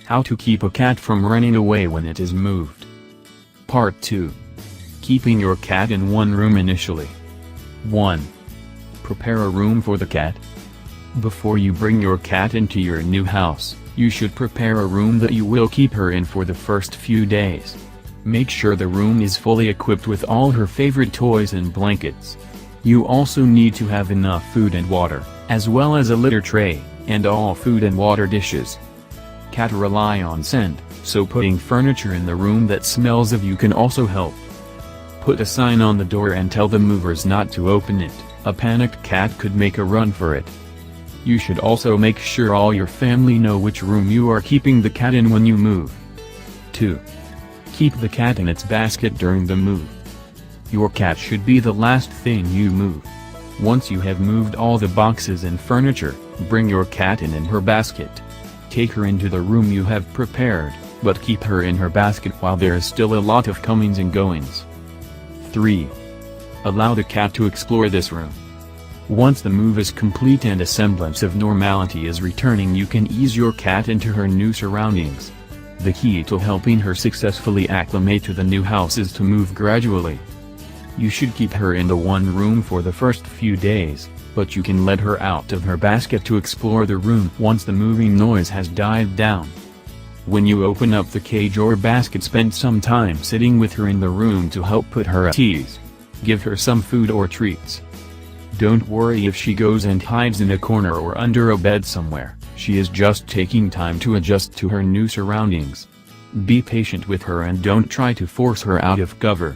How to keep a cat from running away when it is moved. Part 2. Keeping your cat in one room initially. 1. Prepare a room for the cat. Before you bring your cat into your new house, you should prepare a room that you will keep her in for the first few days. Make sure the room is fully equipped with all her favorite toys and blankets. You also need to have enough food and water, as well as a litter tray, and all food and water dishes. Cats rely on scent, so putting furniture in the room that smells of you can also help. Put a sign on the door and tell the movers not to open it. A panicked cat could make a run for it. You should also make sure all your family know which room you are keeping the cat in when you move. 2. Keep the cat in its basket during the move. Your cat should be the last thing you move. Once you have moved all the boxes and furniture, bring your cat in her basket. Take her into the room you have prepared, but keep her in her basket while there is still a lot of comings and goings. 3. Allow the cat to explore this room. Once the move is complete and a semblance of normality is returning, you can ease your cat into her new surroundings. The key to helping her successfully acclimate to the new house is to move gradually. You should keep her in the one room for the first few days, but you can let her out of her basket to explore the room once the moving noise has died down. When you open up the cage or basket, spend some time sitting with her in the room to help put her at ease. Give her some food or treats. Don't worry if she goes and hides in a corner or under a bed somewhere. She is just taking time to adjust to her new surroundings. Be patient with her and don't try to force her out of cover.